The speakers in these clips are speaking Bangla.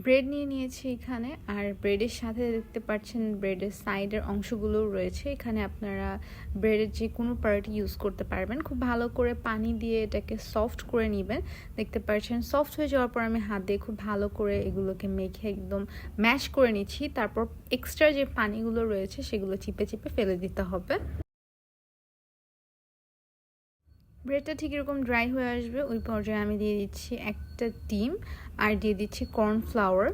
ব্রেড নিয়ে নিয়েছি এখানে, আর ব্রেডের সাথে দেখতে পাচ্ছেন ব্রেডের সাইডের অংশগুলো রয়েছে। এখানে আপনারা ব্রেডের যে কোনো পার্ট ইউজ করতে পারবেন। খুব ভালো করে পানি দিয়ে এটাকে সফট করে নেবেন। দেখতে পাচ্ছেন সফট হয়ে যাওয়ার পর আমি হাত দিয়ে খুব ভালো করে এগুলোকে মেখে একদম ম্যাশ করে নিচ্ছি। তারপর এক্সট্রা যে পানিগুলো রয়েছে সেগুলো চিপে চিপে ফেলে দিতে হবে। ব্রেডটা ঠিক এরকম ড্রাই হয়ে আসবে, ওই পর্যায়ে আমি দিয়ে দিচ্ছি একটা ডিম আর দিয়ে দিচ্ছি কর্নফ্লাওয়ার।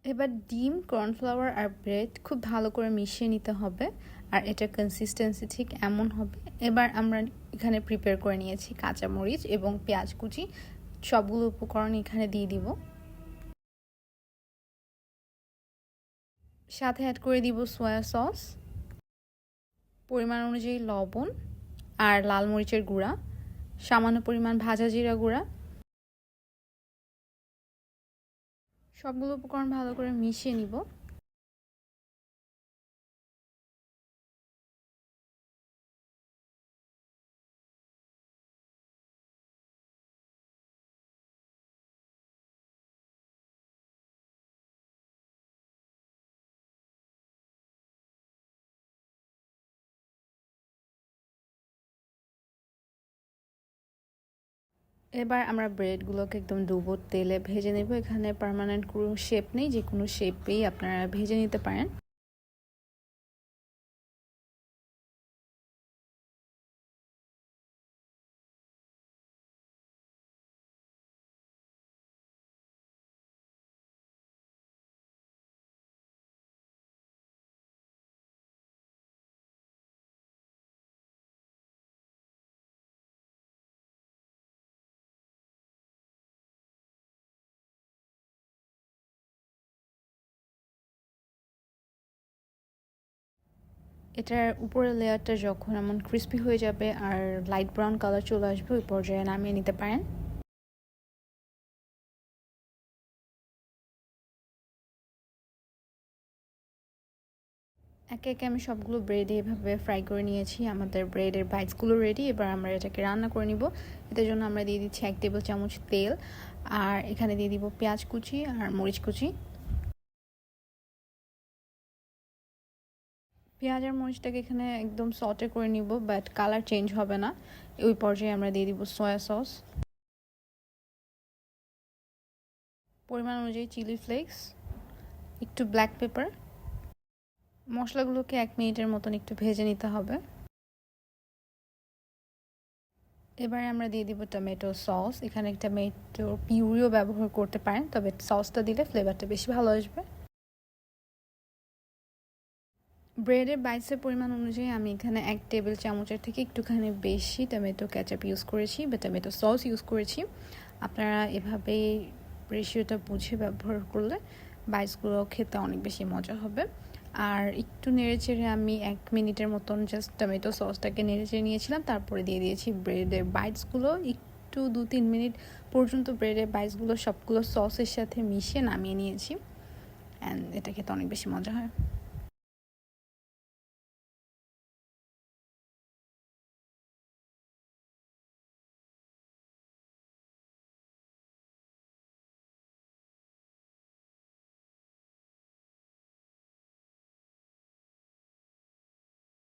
এবার ডিম, কর্নফ্লাওয়ার আর ব্রেড খুব ভালো করে মিশিয়ে নিতে হবে, আর এটার কনসিস্টেন্সি ঠিক এমন হবে। এবার আমরা এখানে প্রিপেয়ার করে নিয়েছি কাঁচামরিচ এবং পেঁয়াজ কুচি, সবগুলো উপকরণ এখানে দিয়ে দিব। সাথে অ্যাড করে দিব সয়া সস, পরিমাণ অনুযায়ী লবণ আর লাল মরিচের গুঁড়া, সামান্য পরিমাণ ভাজা জিরা গুঁড়া। সবগুলো উপকরণ ভালো করে মিশিয়ে নিব। এবার আমরা ব্রেডগুলোকে একদম ডুবো তেলে ভেজে নেব। এখানে পার্মানেন্ট কোনো শেপ নেই, যে কোনো শেপেই আপনারা ভেজে নিতে পারেন। এটার উপরের লেয়ারটা যখন এমন ক্রিস্পি হয়ে যাবে আর লাইট ব্রাউন কালার চলে আসবে, ওই পর্যায়ে নামিয়ে নিতে পারেন। একে একে আমি সবগুলো ব্রেড এভাবে ফ্রাই করে নিয়েছি। আমাদের ব্রেডের বাইটসগুলো রেডি। এবার আমরা এটাকে রান্না করে নিব। এটার জন্য আমরা দিয়ে দিচ্ছি 1 টেবিল চামচ তেল, আর এখানে দিয়ে দিব পেঁয়াজ কুচি আর মরিচ কুচি। পেঁয়াজ আর মরিচটাকে এখানে একদম সটে করে নিব, বাট কালার চেঞ্জ হবে না। ওই পর্যায়ে আমরা দিয়ে দিব সয়া সস, পরিমাণ অনুযায়ী চিলি ফ্লেক্স, একটু ব্ল্যাক পেপার। মশলাগুলোকে 1 মিনিটের মতন একটু ভেজে নিতে হবে। এবারে আমরা দিয়ে দিব টমেটো সস। এখানে টমেটো পিউরিও ব্যবহার করতে পারেন, তবে সসটা দিলে ফ্লেভারটা বেশি ভালো আসবে। ব্রেডের বাইটসের পরিমাণ অনুযায়ী আমি এখানে 1 টেবিল চামচের থেকে একটুখানি বেশি টমেটো কেচাপ ইউজ করেছি বা টমেটো সস ইউজ করেছি। আপনারা এভাবে রেশিওটা বুঝে ব্যবহার করলে বাইটসগুলো খেতে অনেক বেশি মজা হবে। আর একটু নেড়েচেড়ে আমি 1 মিনিটের মতন জাস্ট টমেটো সসটাকে নেড়েচেড়ে নিয়েছিলাম। তারপরে দিয়ে দিয়েছি ব্রেডের বাইটসগুলো। একটু 2-3 মিনিট পর্যন্ত ব্রেডের বাইটসগুলো সবগুলো সসের সাথে মিশিয়ে নামিয়ে নিয়েছি। অ্যান্ড এটা খেতে অনেক বেশি মজা হয়।